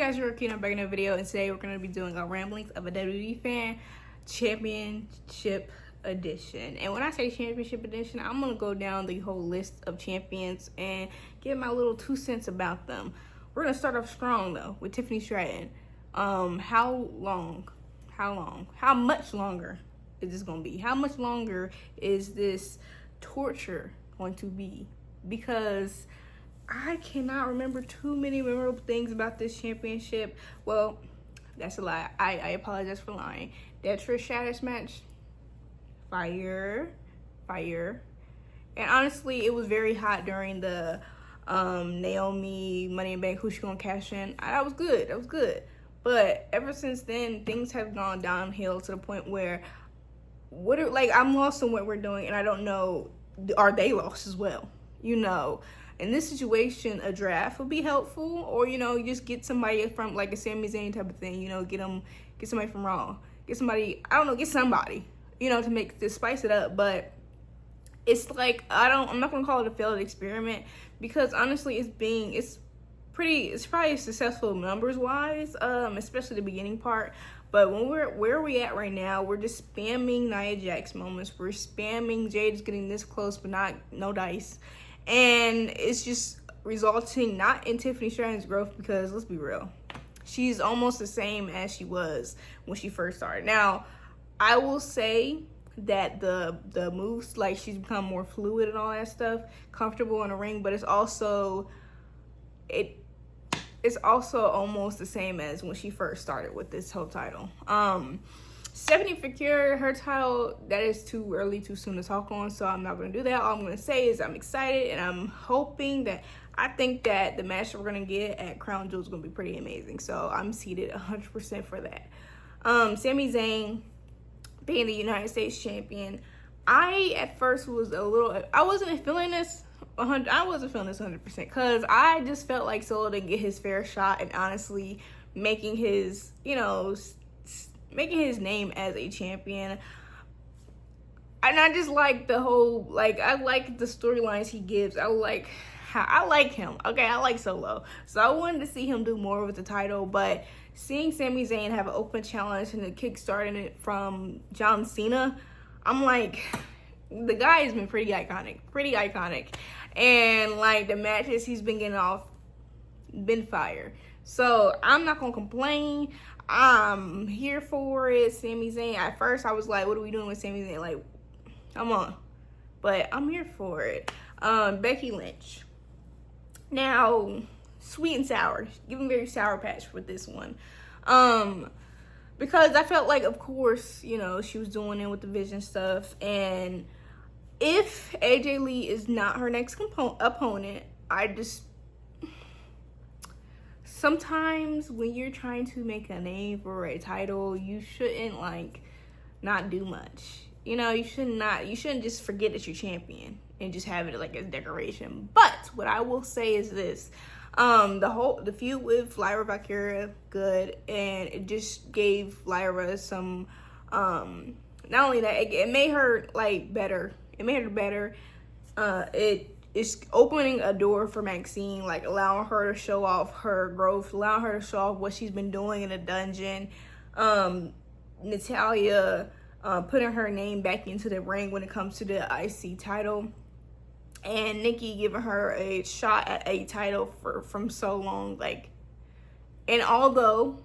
guys, you're Keen. I'm back in a video, and today we're going to be doing a ramblings of a WWE fan championship edition. And when I say championship edition, I'm going to go down the whole list of champions and give my little 2 cents about them. We're going to start off strong though with Tiffany Stratton. How much longer is this going to be? How much longer is this torture going to be? Because I cannot remember too many memorable things about this championship. Well, that's a lie. I apologize for lying. That Trish Stratus match, fire. And honestly, it was very hot during the NAOMI Money in Bank, who's she gonna cash in. That was good. But ever since then, things have gone downhill to the point where I'm lost on what we're doing, and I don't know, are they lost as well? You know, in this situation, a draft would be helpful, or you just get somebody from like a Sami Zayn type of thing. Get somebody from Raw, get somebody to spice it up. But it's like I'm not gonna call it a failed experiment, because honestly, it's probably successful numbers wise, especially the beginning part. But where we at right now, we're just spamming Nia Jax moments. We're spamming Jade's getting this close, but no dice. And it's just resulting not in Tiffany Stratton's growth, because let's be real, she's almost the same as she was when she first started. Now, I will say that the moves, like, she's become more fluid and all that stuff, comfortable in the ring, but it's also almost the same as when she first started with this whole title. Stephanie Foucault, her title, that is too early, too soon to talk on, so I'm not going to do that. All I'm going to say is I'm excited, and I'm hoping I think that the match that we're going to get at Crown Jewel is going to be pretty amazing, so I'm seated 100% for that. Sami Zayn being the United States champion, I at first was I wasn't feeling this 100%, because I just felt like Solo didn't get his fair shot, and honestly, making his name as a champion. And I just like the whole, I like the storylines he gives. I like him. Okay, I like Solo. So I wanted to see him do more with the title, but seeing Sami Zayn have an open challenge and kickstarting it from John Cena, I'm like, the guy has been pretty iconic. And the matches he's been getting off, been fire. So I'm not gonna complain. I'm here for it. Sami Zayn, at first I was like, what are we doing with Sami Zayn? Like, come on. But I'm here for it. Becky Lynch. Now, sweet and sour. Giving very sour patch with this one. Because I felt like, of course, she was doing it with the Vision stuff. And if AJ Lee is not her next opponent, sometimes when you're trying to make a name for a title, you shouldn't not do much. You shouldn't just forget that you're champion and just have it like a decoration. But what I will say is this: the feud with Lyra Valkyria, good, and it just gave Lyra some. Not only that, it made her better. It made her better. It's opening a door for Maxine, allowing her to show off her growth, allowing her to show off what she's been doing in the dungeon. Natalya putting her name back into the ring when it comes to the IC title. And Nikki giving her a shot at a title from so long. And although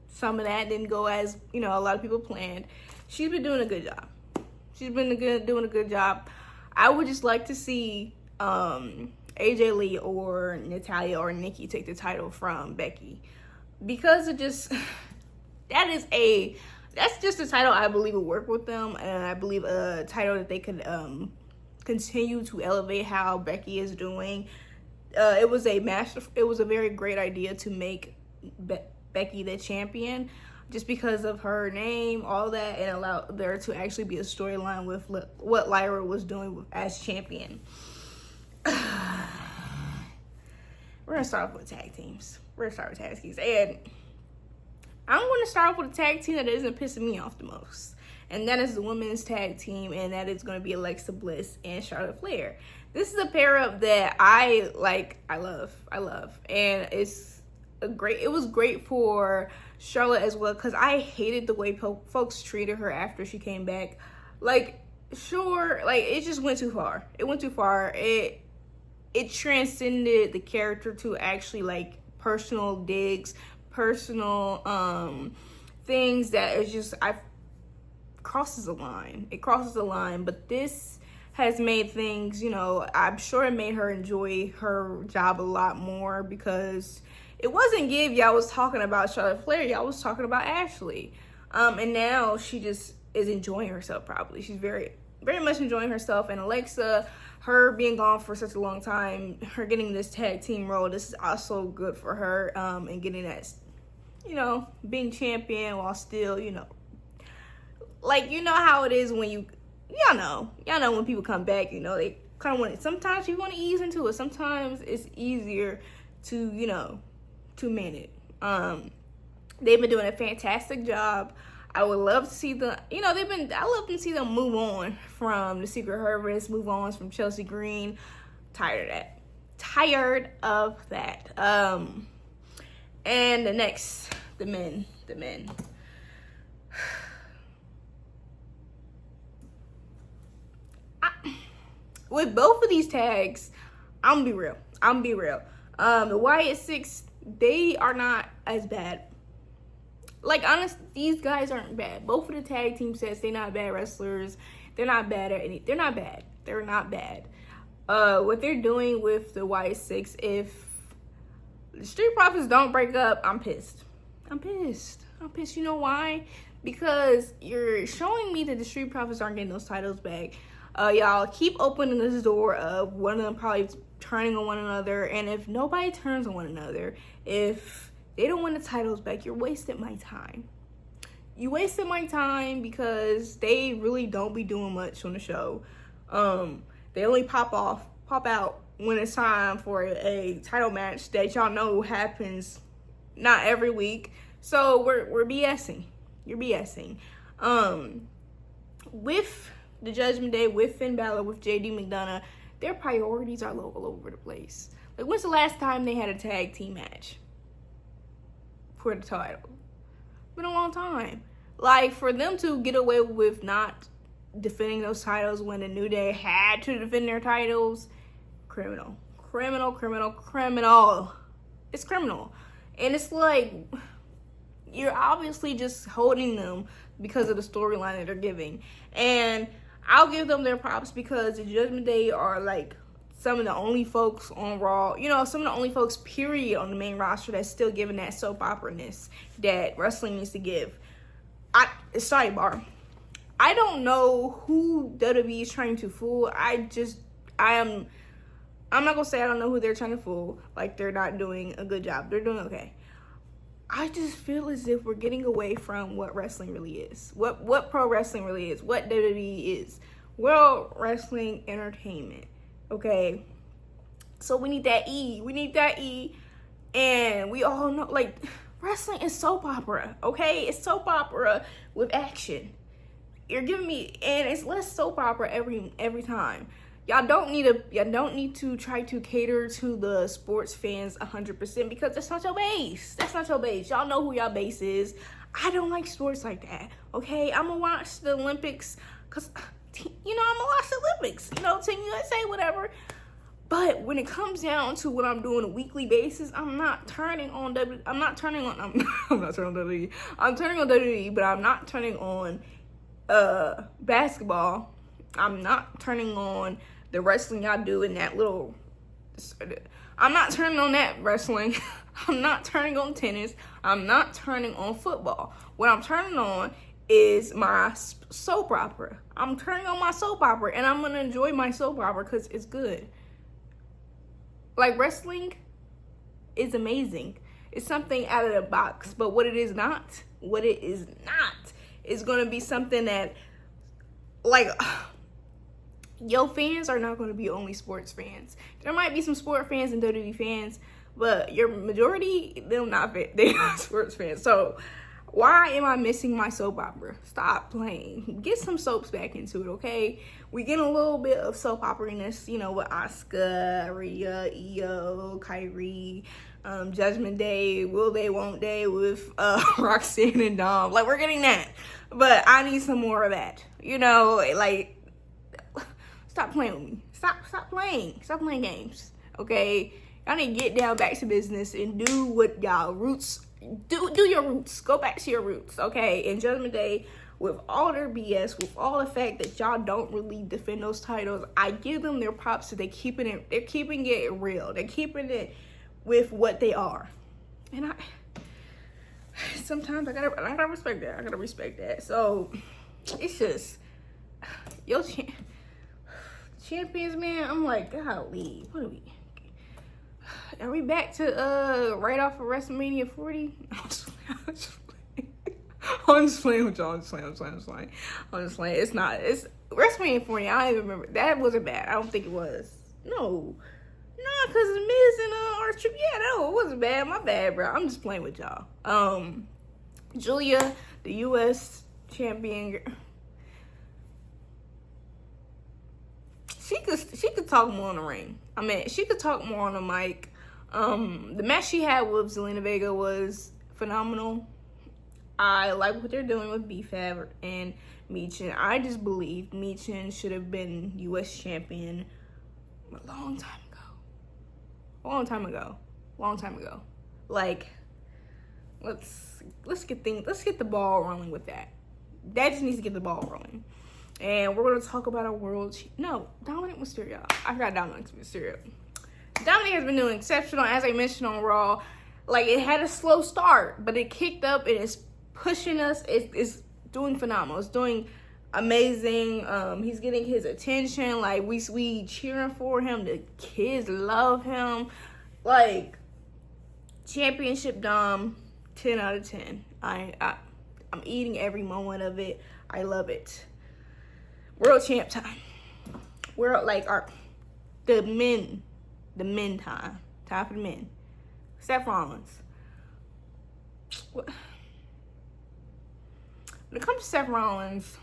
some of that didn't go as, a lot of people planned, she's been doing a good job. Doing a good job. I would just like to see AJ Lee or Natalya or Nikki take the title from Becky, because that's just a title I believe would work with them, and I believe a title that they could continue to elevate how Becky is doing. It was a very great idea to make Becky the champion, just because of her name, all that, and allow there to actually be a storyline with what Lyra was doing as champion. We're gonna start off with tag teams. And I'm gonna start off with a tag team that isn't pissing me off the most, and that is the women's tag team, and that is gonna be Alexa Bliss and Charlotte Flair. This is a pair up that I love, and it's it was great for Charlotte as well, because I hated the way folks treated her after she came back. Like, sure, like, it just went too far. It went too far. It transcended the character to actually, like, personal digs, personal things that is just, crosses the line. It crosses the line. But this has made things, you know, I'm sure it made her enjoy her job a lot more, because it wasn't Give y'all was talking about Charlotte Flair, y'all was talking about Ashley. And now she just is enjoying herself, probably. She's very, very much enjoying herself. And Alexa, her being gone for such a long time, her getting this tag team role, this is also good for her, and getting that, you know, being champion while still, you know, like, you know how it is when y'all know when people come back, you know, they kind of want it. Sometimes you want to ease into it. Sometimes it's easier to, you know, to man it. They've been doing a fantastic job. I would love to see I love to see them move on from the Secret Service, move on from Chelsea Green. Tired of that. And the men. With both of these tags, I'm gonna be real. The Wyatt Six, they are not as bad. Like, honestly, these guys aren't bad. Both of the tag team sets, they're not bad wrestlers. They're not bad at any. They're not bad. They're not bad. What they're doing with the Wyatt Six, if the Street Profits don't break up, I'm pissed. You know why? Because you're showing me that the Street Profits aren't getting those titles back. Y'all keep opening this door of one of them probably turning on one another. And if nobody turns on one another, if they don't want the titles back, you're wasting my time. You wasted my time, because they really don't be doing much on the show. They only pop out when it's time for a title match that y'all know happens not every week. So we're BSing. You're BSing. With the Judgment Day, with Finn Balor, with JD McDonough, their priorities are all over the place. Like, when's the last time they had a tag team match for the title? Been a long time. Like, for them to get away with not defending those titles when the New Day had to defend their titles, criminal. It's criminal. And it's like, you're obviously just holding them because of the storyline that they're giving. And I'll give them their props, because the Judgment Day are, like, some of the only folks on Raw, you know, some of the only folks, period, on the main roster that's still giving that soap opera-ness that wrestling needs to give. Sidebar. I don't know who WWE is trying to fool. I'm not gonna say I don't know who they're trying to fool. Like, they're not doing a good job. They're doing okay. I just feel as if we're getting away from what wrestling really is. What pro wrestling really is. What WWE is. World Wrestling Entertainment. Okay? So we need that E. And we all know, like, wrestling is soap opera. Okay? It's soap opera with action. You're giving me, and it's less soap opera every time. Y'all don't need to try to cater to the sports fans 100%, because that's not your base. Y'all know who y'all base is. I don't like sports like that. Okay, I'm gonna watch the Olympics because, you know, I'm gonna watch the Olympics. You know, Team USA, whatever. But when it comes down to what I'm doing on a weekly basis, I'm turning on WWE. I'm turning on WWE, but I'm not turning on basketball. I'm not turning on the wrestling y'all do in that little. I'm not turning on that wrestling. I'm not turning on tennis. I'm not turning on football. What I'm turning on is my soap opera. I'm turning on my soap opera, and I'm gonna enjoy my soap opera because it's good. Like, wrestling is amazing. It's something out of the box, but what it is not is gonna be something that, like, your fans are not going to be only sports fans. There might be some sport fans and WWE fans, but your majority, they are sports fans. So Why am I missing my soap opera? Stop playing. Get some soaps back into it, okay? We get a little bit of soap opera-ness, you know, with Asuka, Rhea, Io, Kyrie, Judgment Day, Will They, Won't They with Roxanne and Dom. Like, we're getting that. But I need some more of that. You know, like, stop playing with me. Stop playing. Stop playing games, okay? Y'all need to get down back to business and do what y'all roots do your roots. Go back to your roots, okay? In Judgment Day, with all their BS, with all the fact that y'all don't really defend those titles, I give them their props that they're keeping it real. They're keeping it with what they are. And sometimes I gotta respect that. I gotta respect that. So it's just yo champions, man. I'm like, golly, what are we? Are we back to right off of WrestleMania 40? I'm just playing with y'all. I'm just playing. It's not. It's WrestleMania 40. I don't even remember. That wasn't bad. I don't think it was. No, because the Miz and R-Truth. Yeah, no, it wasn't bad. My bad, bro. I'm just playing with y'all. Julia, the U.S. champion. She could talk more on the ring. I mean, she could talk more on the mic. The match she had with Zelina Vega was phenomenal. I like what they're doing with B-Fab and Michin. I just believe Michin should have been U.S. champion a long time ago. Like, let's get the ball rolling with that. That just needs to get the ball rolling. And we're going to talk about Dominic Mysterio. I forgot Dominic Mysterio. Dominic has been doing exceptional, as I mentioned on Raw. Like, it had a slow start, but it kicked up and it's pushing us. It's doing phenomenal. It's doing amazing. He's getting his attention. Like, we cheering for him. The kids love him. Like, championship Dom, 10 out of 10. I'm eating every moment of it. I love it. World champ time. We're like the men time. Time for the men. Seth Rollins. When it comes to Seth Rollins,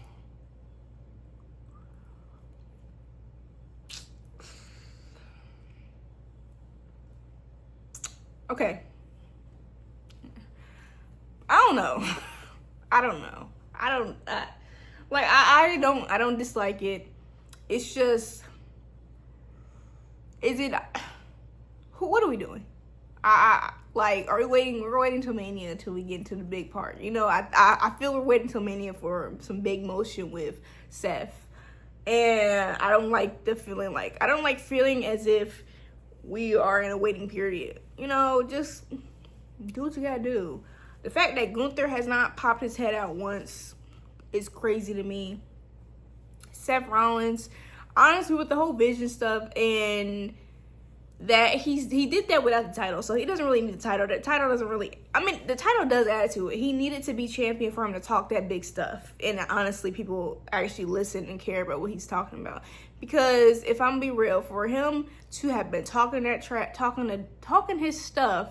okay. I don't know. I don't dislike it. It's just, what are we doing? Are we waiting? We're waiting till Mania until we get into the big part. You know, I feel we're waiting till Mania for some big motion with Seth. And I don't like feeling as if we are in a waiting period. You know, just do what you gotta do. The fact that Gunther has not popped his head out once is crazy to me. Seth Rollins, honestly, with the whole vision stuff, and that he did that without the title, so he doesn't really need the title. The title doesn't really, the title does add to it. He needed to be champion for him to talk that big stuff, and honestly, people actually listen and care about what he's talking about. Because if I'm gonna be real, for him to have been talking his stuff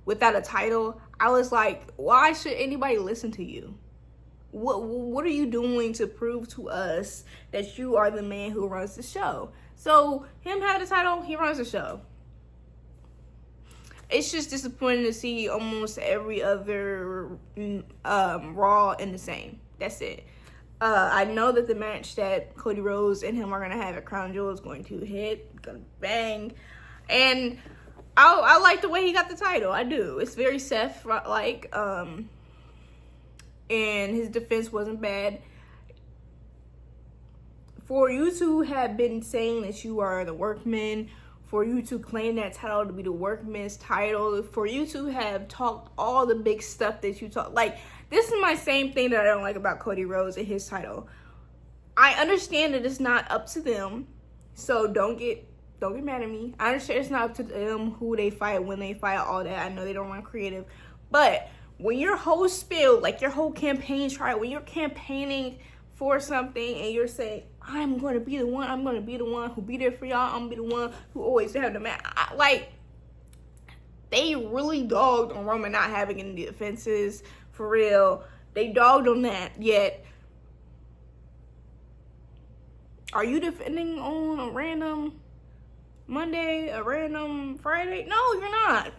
without a title, I was like, why should anybody listen to you? What are you doing to prove to us that you are the man who runs the show? So him having the title, he runs the show. It's just disappointing to see almost every other Raw in the same. That's it. I know that the match that Cody Rhodes and him are going to have at Crown Jewel is going to hit, going to bang. And I like the way he got the title. I do. It's very Seth-like. And his defense wasn't bad. For you to have been saying that you are the workman, for you to claim that title to be the workman's title, for you to have talked all the big stuff that you talk, like, this is my same thing that I don't like about Cody Rhodes and his title. I understand that it's not up to them, so don't get mad at me. I understand it's not up to them who they fight, when they fight, all that. I know they don't run creative, but when your whole spiel, like your whole campaign trial, when you're campaigning for something and you're saying, I'm going to be the one who be there for y'all, I'm going to be the one who always have the match. Like, they really dogged on Roman not having any defenses For real. They dogged on that, yet are you defending on a random Monday, a random Friday? No, you're not.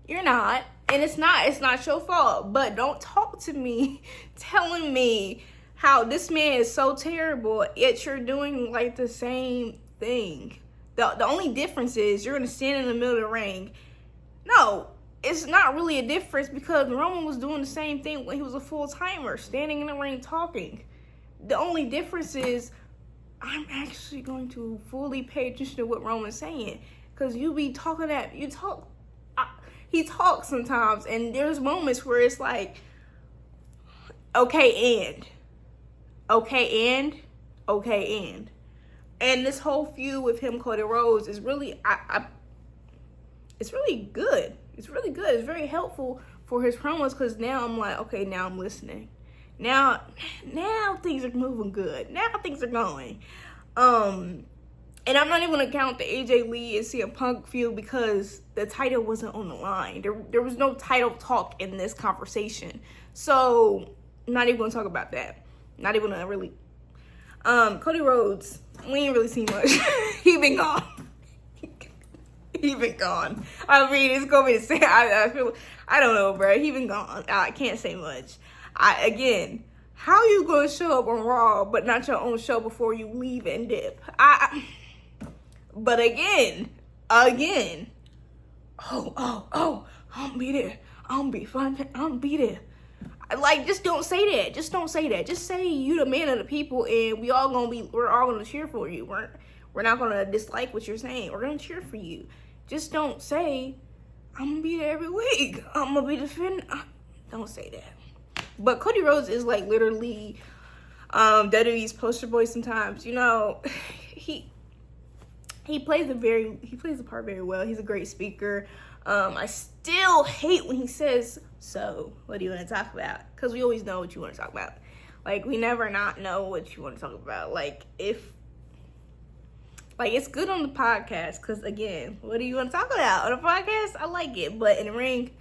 You're not. And it's not your fault. But don't talk to me telling me how this man is so terrible, yet you're doing like the same thing. The only difference is you're gonna stand in the middle of the ring. No, it's not really a difference because Roman was doing the same thing when he was a full-timer, standing in the ring talking. The only difference is I'm actually going to fully pay attention to what Roman's saying. Because you be talking he talks sometimes, and there's moments where it's like, okay, and. And this whole feud with him, Cody Rhodes, is really, it's really good. It's really good. It's very helpful for his promos because now I'm like, okay, now I'm listening. Now things are moving good. Now things are going. And I'm not even gonna count the AJ Lee and CM Punk feud because the title wasn't on the line. There was no title talk in this conversation. So not even gonna talk about that. Not even gonna really. Cody Rhodes, we ain't really seen much. He been gone. He been gone. I mean, it's gonna be the same. I don't know, bro. He been gone. I can't say much. Again, how you gonna show up on Raw but not your own show before you leave and dip? But again, I'm be there. I'm be fun. I'm be there. Like, just don't say that. Just don't say that. Just say you the man of the people, and we're all gonna cheer for you. We're not gonna dislike what you're saying. We're gonna cheer for you. Just don't say I'm gonna be there every week. I'm gonna be defending. Don't say that. But Cody Rhodes is like literally WWE's poster boy sometimes. You know, he plays the part very well. He's a great speaker. I still hate when he says, so what do you want to talk about? Because we always know what you want to talk about. Like, we never not know what you want to talk about. Like, it's good on the podcast because, again, what do you want to talk about? On the podcast, I like it. But in the ring,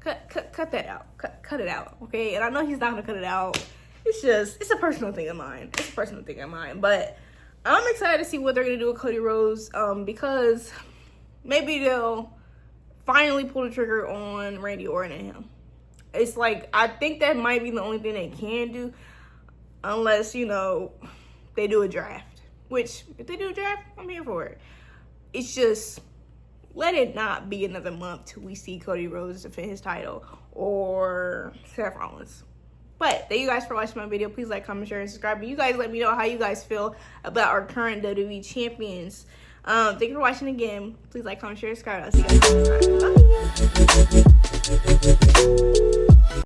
cut that out. Cut it out, okay? And I know he's not going to cut it out. It's a personal thing of mine. But I'm excited to see what they're going to do with Cody Rhodes because maybe they'll finally pull the trigger on Randy Orton and him. It's like, I think that might be the only thing they can do unless, you know, they do a draft. Which, if they do a draft, I'm here for it. It's just, let it not be another month till we see Cody Rhodes defend his title or Seth Rollins. But thank you guys for watching my video. Please like, comment, share, and subscribe. And you guys let me know how you guys feel about our current WWE champions. Thank you for watching again. Please like, comment, share, and subscribe. I'll see you guys next time. Bye.